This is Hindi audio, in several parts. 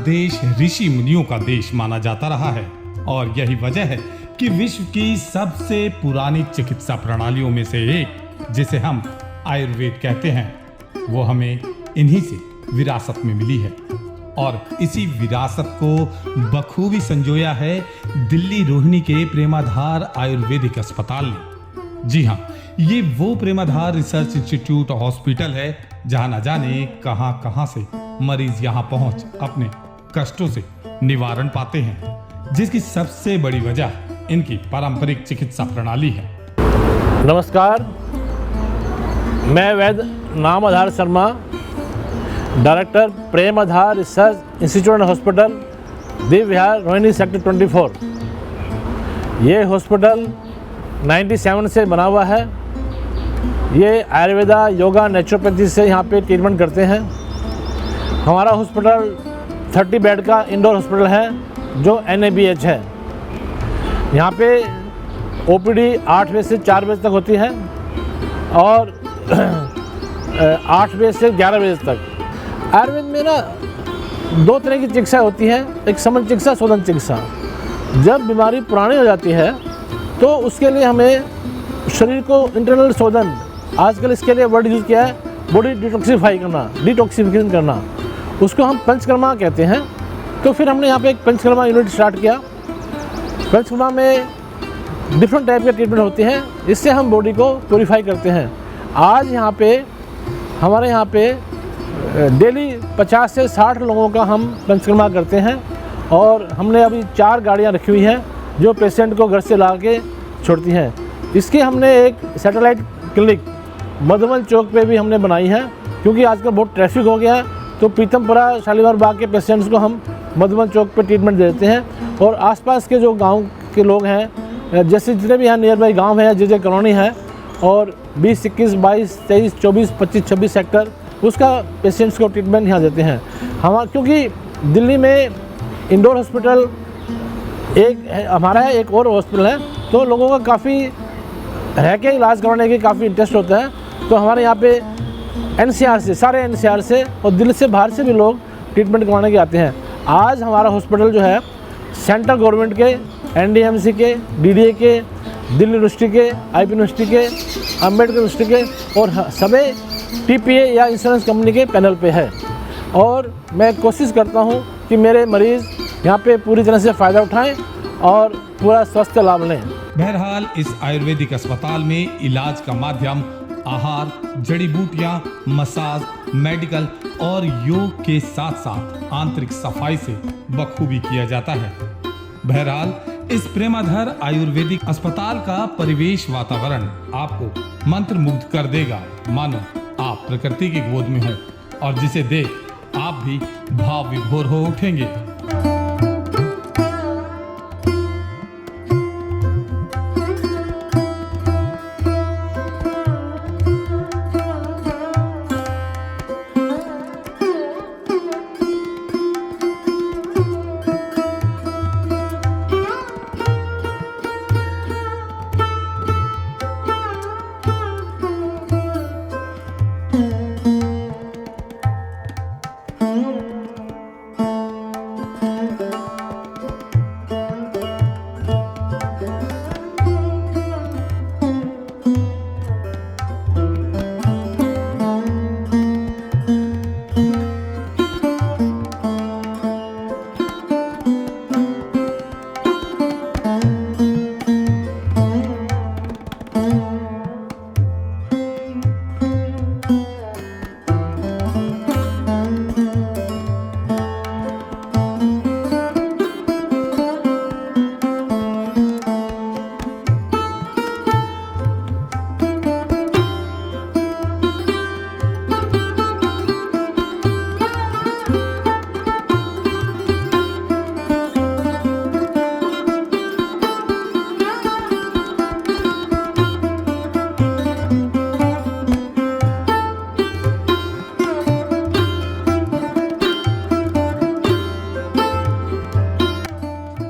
देश ऋषि मुनियों का देश माना जाता रहा है और यही वजह है कि विश्व की सबसे पुरानी चिकित्सा प्रणालियों में से एक, जिसे हम आयुर्वेद कहते हैं, वो हमें इन्हीं से विरासत में मिली है। और इसी विरासत को बखूबी संजोया है दिल्ली रोहिणी के प्रेमाधार आयुर्वेदिक अस्पताल ने। जी हाँ, ये वो प्रेमाधार रिसर्च इंस्टीट्यूट हॉस्पिटल है जहां न जाने कहां से मरीज यहां पहुंच अपने कष्टों से निवारण पाते हैं, जिसकी सबसे बड़ी वजह इनकी पारंपरिक चिकित्सा प्रणाली है। नमस्कार, मैं Vaidya Namdhar Sharma, director Premadhar research institute and hospital, Deep Vihar, Rohini sector 24। ये हॉस्पिटल 97 से बना हुआ है। ये आयुर्वेदा, योगा, नेचुरोपैथी से यहाँ पे ट्रीटमेंट करते हैं। हमारा हॉस्पिटल 30 बेड का इंडोर हॉस्पिटल है जो NABH है। यहाँ पे OPD 8 बजे से 4 बजे तक होती है और 8 बजे से 11 बजे तक। आयुर्वेद में ना 2 तरह की चिकित्सा होती है, एक समन चिकित्सा, शोधन चिकित्सा। जब बीमारी पुरानी हो जाती है तो उसके लिए हमें शरीर को इंटरनल शोधन, आजकल इसके लिए वर्ड यूज़ किया है, बॉडी डिटॉक्सिफाई करना, डिटॉक्सिफिकेशन करना, उसको हम पंचकर्मा कहते हैं। तो फिर हमने यहाँ पे एक पंचकर्मा यूनिट स्टार्ट किया। पंचकर्मा में डिफरेंट टाइप के ट्रीटमेंट होते हैं, इससे हम बॉडी को प्योरीफाई करते हैं। आज यहाँ पे हमारे यहाँ पे डेली 50 से 60 लोगों का हम पंचकर्मा करते हैं और हमने अभी 4 गाड़ियाँ रखी हुई हैं जो पेशेंट को घर से ला के छोड़ती हैं। इसकी हमने एक सैटेलाइट क्लिनिक मधुबन चौक पे भी हमने बनाई है, क्योंकि आजकल बहुत ट्रैफिक हो गया है। तो पीतमपुरा, शालीमार बाग के पेशेंट्स को हम मधुबन चौक पे ट्रीटमेंट देते हैं और आसपास के जो गांव के लोग हैं, जैसे जितने भी यहाँ नियर बाई गाँव हैं, JJ कॉलोनी है और 20, 21, 22, 23, 24, 25, 26 सेक्टर, उसका पेशेंट्स को ट्रीटमेंट यहाँ देते हैं। क्योंकि दिल्ली में इंडोर हॉस्पिटल एक है, हमारा है, एक और हॉस्पिटल है, तो लोगों का काफ़ी रह के इलाज करवाने की काफ़ी इंटरेस्ट होता है। तो हमारे यहाँ पे NCR से, सारे NCR से और दिल्ली से बाहर से भी लोग ट्रीटमेंट करवाने के आते हैं। आज हमारा हॉस्पिटल जो है सेंट्रल गवर्नमेंट के, NDMC के, DDA के, दिल्ली यूनिवर्सिटी के, IP यूनिवर्सिटी के, अम्बेडकर यूनिवर्सिटी के और सभी TPA या इंश्योरेंस कंपनी के पैनल पे है। और मैं कोशिश करता हूँ कि मेरे मरीज़ यहाँ पे पूरी तरह से फ़ायदा उठाएं और पूरा स्वास्थ्य लाभ लें। बहरहाल इस आयुर्वेदिक अस्पताल में इलाज का माध्यम आहार, जड़ी बूटियां, मसाज, मेडिकल और योग के साथ साथ आंतरिक सफाई से बखूबी किया जाता है। बहरहाल इस प्रेमाधार आयुर्वेदिक अस्पताल का परिवेश वातावरण आपको मंत्रमुग्ध कर देगा, मानो आप प्रकृति की गोद में हो और जिसे देख आप भी भाव विभोर हो उठेंगे।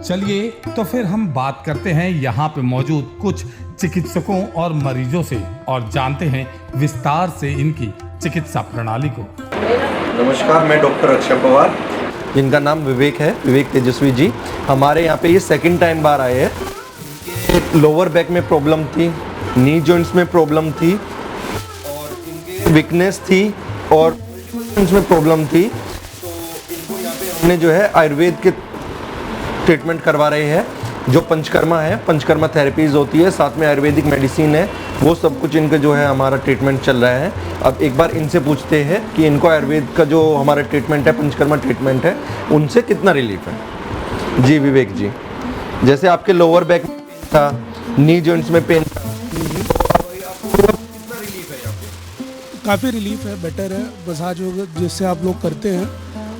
चलिए तो फिर हम बात करते हैं यहाँ पे मौजूद कुछ चिकित्सकों और मरीजों से और जानते हैं विस्तार से इनकी चिकित्सा प्रणाली को। नमस्कार, मैं डॉक्टर अक्षय पवार, जिनका नाम विवेक है, विवेक तेजस्वी जी। हमारे यहाँ पे ये सेकंड टाइम बार आए हैं। इनके लोअर बैक में प्रॉब्लम थी, नी जॉइंट्स में प्रॉब्लम थी और इनके वीकनेस थी और जॉइंट्स में प्रॉब्लम थी। तो इनको यहाँ पे हमने जो है आयुर्वेद के ट्रीटमेंट करवा रहे हैं, जो पंचकर्मा है, पंचकर्मा थेरेपीज होती है, साथ में आयुर्वेदिक मेडिसिन है, वो सब कुछ इनका जो है हमारा ट्रीटमेंट चल रहा है। अब एक बार इनसे पूछते हैं कि इनको आयुर्वेद का जो हमारा ट्रीटमेंट है, पंचकर्मा ट्रीटमेंट है, उनसे कितना रिलीफ है। जी विवेक जी, जैसे आपके लोअर बैक में पेन था, नी जॉइंट्स में पेन था, कितना रिलीफ है यहाँ पे? काफ़ी रिलीफ है, बेटर है। मसाज जिससे आप लोग करते हैं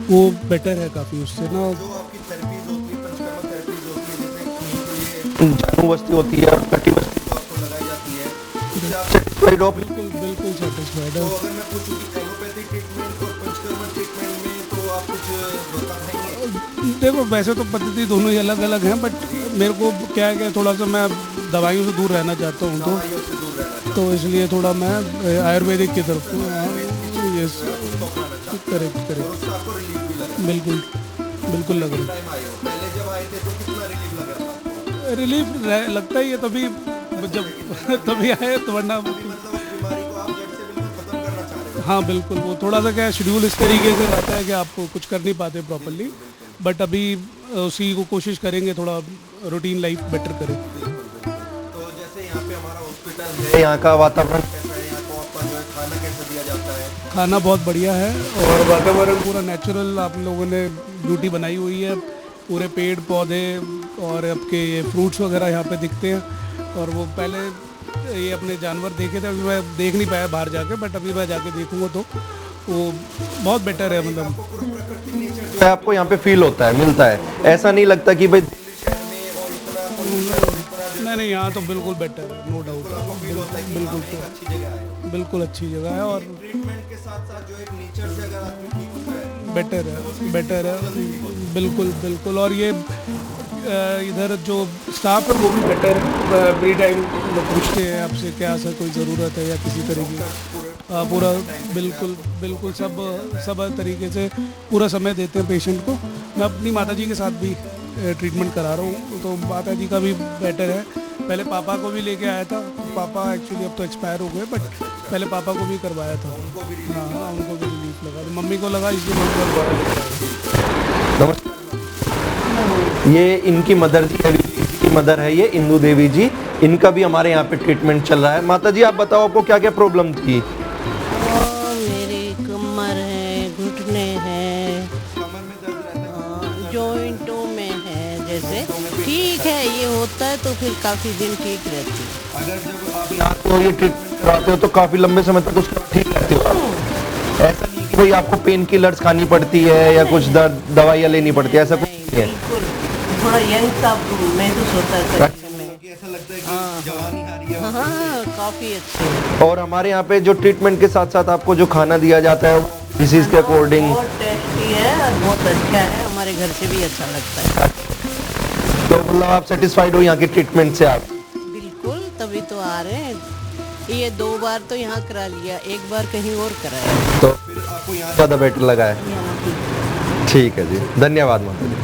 वो बेटर है काफ़ी, उससे ना जो आपकी थेरेपीज होती है, पंचकर्मा थेरेपीज होती है, जैसे जानू वस्ती होती है और कटी वस्ती जो आपको लगाई जाती है, उससे आप सेटिस्फाइड हो? बिल्कुल बिल्कुल सेटिस्फाइड तो है। अगर मैं पूछूं कि एलोपैथिक ट्रीटमेंट और पंचकर्मा ट्रीटमेंट में तो आप कुछ बता पाएंगे? देखो वैसे तो पद्धति दोनों ही अलग अलग हैं, बट मेरे को क्या है कि थोड़ा सा मैं दवाइयों से दूर रहना चाहता हूँ, दवाइयों से दूर रहना तो इसलिए थोड़ा मैं आयुर्वेदिक की तरफ यस करेक्ट करेक्ट उससे आपको रिलीफ भी लगा? बिल्कुल बिल्कुल लग रहा टाइम आए हो, पहले जब आए थे तो कितना रिलीफ लग रहा था? है। रिलीफ लगता ही है तभी जब तभी आए, तो वरना मतलब उस बीमारी को आप जड़ से बिल्कुल खत्म करना चाह रहे हो? हाँ बिल्कुल, वो थोड़ा सा क्या शेड्यूल इस तरीके से रहता है कि आप कुछ कर नहीं पाते प्रॉपरली, बट अभी उसी को कोशिश करेंगे थोड़ा रूटीन लाइफ बेटर करें। तो जैसे यहाँ पे हमारा हॉस्पिटल है, यहाँ का वातावरण कैसा है, यहाँ को आपका जो है खाना कैसे दिया जाता है? खाना बहुत बढ़िया है और वातावरण पूरा नेचुरल आप लोगों ने ब्यूटी बनाई हुई है, पूरे पेड़ पौधे और आपके ये फ्रूट्स वगैरह यहाँ पे दिखते हैं। और वो पहले ये अपने जानवर देखे थे, अभी मैं देख नहीं पाया बाहर जाके, बट अभी मैं जाके देखूँगा तो वो बहुत बेटर है। मतलब तो आपको यहाँ पे फील होता है, मिलता है, ऐसा नहीं लगता कि भाई नहीं, यहाँ तो बिल्कुल बेटर है, नो डाउट, बिल्कुल अच्छी जगह है और ट्रीटमेंट के साथ साथ जो एक नेचर से अगर आदमी ठीक होता है, बेटर है बिल्कुल बिल्कुल। और ये इधर जो स्टाफ है वो भी बेटर है, फ्री टाइम पूछते हैं आपसे क्या सर कोई ज़रूरत है या किसी तरीके का, पूरा बिल्कुल बिल्कुल सब तरीके से पूरा समय देते हैं पेशेंट को। मैं अपनी माता जी के साथ भी ट्रीटमेंट करा रहा हूँ, तो माता जी का भी बेटर है। पहले पापा को भी लेके आया था, पापा एक्चुअली अब तो एक्सपायर हो गए, बट पहले पापा को भी करवाया था। हाँ उनको भी रिलीफ लगा, तो मम्मी को लगा, इसलिए मम्मी को दोबारा लेके आया। ये इनकी मदर जी है, की मदर है ये इंदू देवी जी, इनका भी हमारे यहाँ पे ट्रीटमेंट चल रहा है। माता जी आप बताओ आपको क्या क्या प्रॉब्लम थी? मेरी कमर है, घुटने हैं, जॉइंटों में है, जैसे ठीक है ये होता है तो फिर काफ़ी दिन ठीक रहती है। अगर जब आप यहाँ तो ये ट्रीटमेंट कराते हो तो काफ़ी लंबे समय तक उसके बाद ठीक रहते हो? ऐसा नहीं कि भाई आपको पेन किलर्स खानी पड़ती है या कुछ दवाइयाँ लेनी पड़ती है, ऐसा कुछ नहीं है? बिल्कुल, थोड़ा यंग सा महसूस होता है शरीर में। ऐसा लगता है कि जवानी आ रही है। हाँ काफ़ी अच्छी है। और हमारे यहाँ पे जो ट्रीटमेंट के साथ साथ आपको जो खाना दिया जाता है डिसीज के अकॉर्डिंग बहुत टेस्टी है और बहुत अच्छा है, हमारे घर से भी अच्छा लगता है। तो मतलब आप सेटिस्फाइड हो यहाँ के ट्रीटमेंट से? आप बिल्कुल, तभी तो आ रहे हैं। ये 2 बार तो यहाँ करा लिया, 1 बार कहीं और कराया। तो फिर आपको यहाँ ज़्यादा बेटर लगा है? ठीक है जी, धन्यवाद माता जी।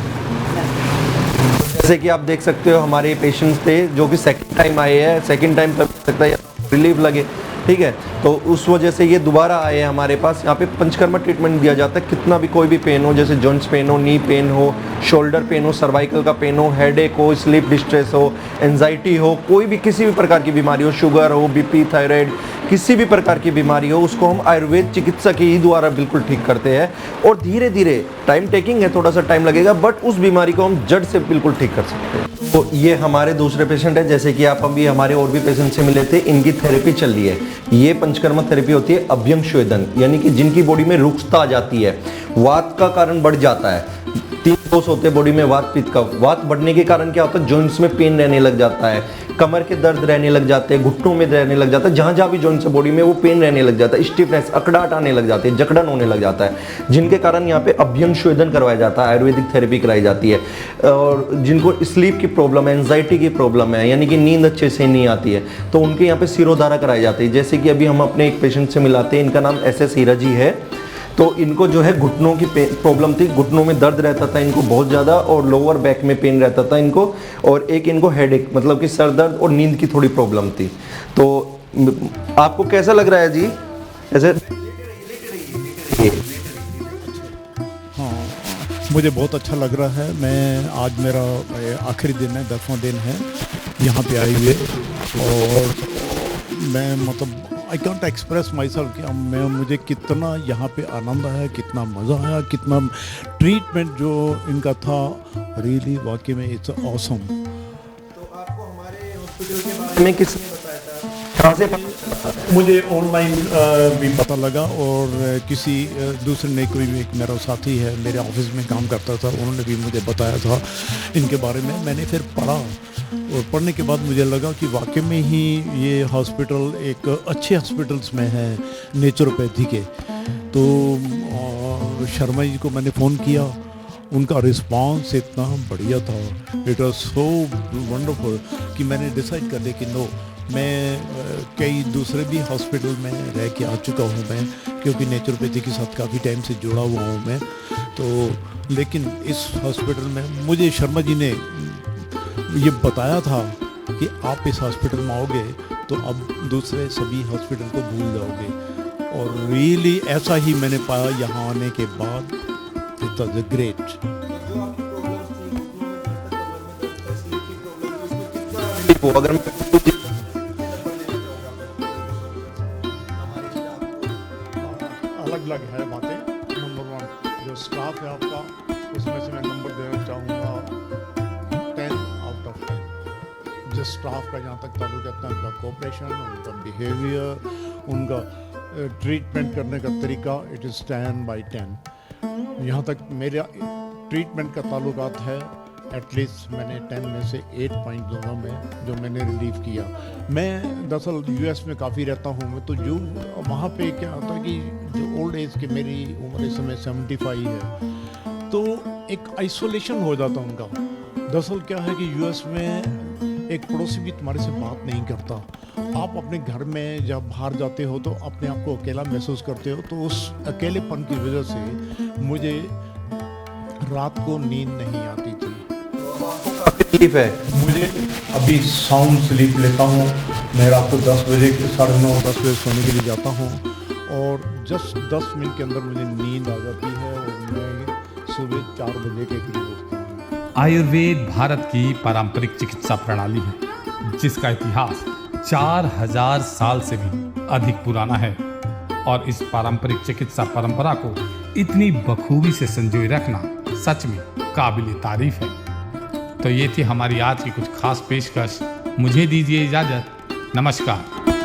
जैसे कि आप देख सकते हो हमारे पेशेंट्स थे जो कि सेकंड टाइम आए हैं, सेकंड टाइम तब सकता है रिलीफ लगे, ठीक है, तो उस वजह से ये दोबारा आए हैं हमारे पास। यहाँ पे पंचकर्मा ट्रीटमेंट दिया जाता है, कितना भी कोई भी पेन हो, जैसे जॉइंट्स पेन हो, नी पेन हो, शोल्डर पेन हो, सर्वाइकल का पेन हो, हेडेक हो, स्लीप डिस्ट्रेस हो, एंजाइटी हो, कोई भी किसी भी प्रकार की बीमारी हो, शुगर हो, बीपी, थायराइड, किसी भी प्रकार की बीमारी हो, उसको हम आयुर्वेद चिकित्सक ही द्वारा बिल्कुल ठीक करते हैं। और धीरे धीरे टाइम टेकिंग है, थोड़ा सा टाइम लगेगा, बट उस बीमारी को हम जड़ से बिल्कुल ठीक कर सकते हैं। तो ये हमारे दूसरे पेशेंट है, जैसे कि आप अभी हमारे और भी पेशेंट से मिले थे, इनकी थेरेपी चल रही है। ये पंचकर्मा थेरेपी होती है अभ्यंग स्वेदन, यानी कि जिनकी बॉडी में रुक्षता आ जाती है, वात का कारण बढ़ जाता है। 3 दोष होते हैं बॉडी में वात पित्त का। वात बढ़ने के कारण क्या होता है, जॉइंट्स में पेन रहने लग जाता है, कमर के दर्द रहने लग जाते हैं, घुटनों में रहने लग जाता है, जहाँ जहाँ भी जॉइंट्स है बॉडी में वो पेन रहने लग जाता है, स्टिफनेस, अकड़ाहट आने लग जाते हैं, जकड़न होने लग जाता है, जिनके कारण यहाँ पे अभ्यंग स्वेदन करवाया जाता है, आयुर्वेदिक थेरेपी कराई जाती है। और जिनको स्लीप की प्रॉब्लम है, एंजाइटी की प्रॉब्लम है, यानी कि नींद अच्छे से नहीं आती है, तो उनके यहाँ पे सिरोधारा कराई जाती है। जैसे कि अभी हम अपने एक पेशेंट से मिलाते हैं, इनका नाम SS हीरा जी है। तो इनको जो है घुटनों की प्रॉब्लम थी, घुटनों में दर्द रहता था इनको बहुत ज़्यादा, और लोअर बैक में पेन रहता था इनको, और एक इनको हेडेक मतलब कि सर दर्द और नींद की थोड़ी प्रॉब्लम थी। तो आपको कैसा लग रहा है जी ऐसे? हाँ, मुझे बहुत अच्छा लग रहा है। मैं आज मेरा आखिरी दिन है, 10वां दिन है यहाँ पे आए हुए, और मैं मतलब I can't express my self कि मुझे कितना यहाँ पे आनंद आया, कितना मज़ा आया, कितना ट्रीटमेंट जो इनका था, रियली वाकई में इट्स ऑसम। तो आपको हमारे हॉस्पिटल के बारे में किसने बताया था, कहाँ से पता चला? मुझे ऑनलाइन भी पता लगा, और किसी दूसरे ने, कोई एक मेरा साथी है मेरे ऑफिस में काम करता था, उन्होंने भी मुझे बताया था इनके बारे में। मैंने फिर पढ़ा, और पढ़ने के बाद मुझे लगा कि वाकई में ही ये हॉस्पिटल एक अच्छे हॉस्पिटल्स में है नेचुरोपैथी के। तो शर्मा जी को मैंने फ़ोन किया, उनका रिस्पांस इतना बढ़िया था, इट वाज सो वंडरफुल कि मैंने डिसाइड कर लिया कि नो, मैं कई दूसरे भी हॉस्पिटल में रह के आ चुका हूँ मैं, क्योंकि नेचुरोपैथी के साथ काफ़ी टाइम से जुड़ा हुआ हूँ मैं। तो लेकिन इस हॉस्पिटल में मुझे शर्मा जी ने ये बताया था कि आप इस हॉस्पिटल में आओगे तो अब दूसरे सभी हॉस्पिटल को भूल जाओगे, और रियली ऐसा ही मैंने पाया यहाँ आने के बाद। It was great. अगर मैं अलग अलग है बातें। नंबर 1 जो स्टाफ है आपका, उसमें से मैं नंबर देना चाहूँगा 10 आउट ऑफ 10। जिस स्टाफ का जहाँ तक ताल्लुक है, उनका कोऑपरेशन, उनका बिहेवियर, उनका ट्रीटमेंट करने का तरीका, इट इज़ 10 by 10। यहाँ तक मेरा ट्रीटमेंट का ताल्लुकात है, एटलीस्ट मैंने 10 में से 8 पॉइंट दूंगा मैं, जो मैंने रिलीव किया। मैं दरअसल यूएस में काफ़ी रहता हूँ मैं, तो जो वहाँ पे क्या होता है कि जो ओल्ड एज के, मेरी उम्र इस समय 75 है, तो एक आइसोलेशन हो जाता उनका। दरअसल क्या है कि यूएस में एक पड़ोसी भी तुम्हारे से बात नहीं करता। आप अपने घर में जब बाहर जाते हो तो अपने आप को अकेला महसूस करते हो, तो उस अकेलेपन की वजह से मुझे रात को नींद नहीं आती थी। तकलीफ है मुझे अभी साउंड स्लीप लेता हूँ, मैं रात को 10 बजे 9:30-10 बजे सोने के लिए जाता हूँ, और जस्ट 10 मिनट के अंदर मुझे नींद आ जाती है, और मैं सुबह 4 बजे के करीब उठता हूँ। आयुर्वेद भारत की पारंपरिक चिकित्सा प्रणाली है, जिसका इतिहास 4000 साल से भी अधिक पुराना है, और इस पारंपरिक चिकित्सा परंपरा को इतनी बखूबी से संजोए रखना सच में काबिल तारीफ है। तो ये थी हमारी आज की कुछ खास पेशकश। मुझे दीजिए इजाजत। नमस्कार।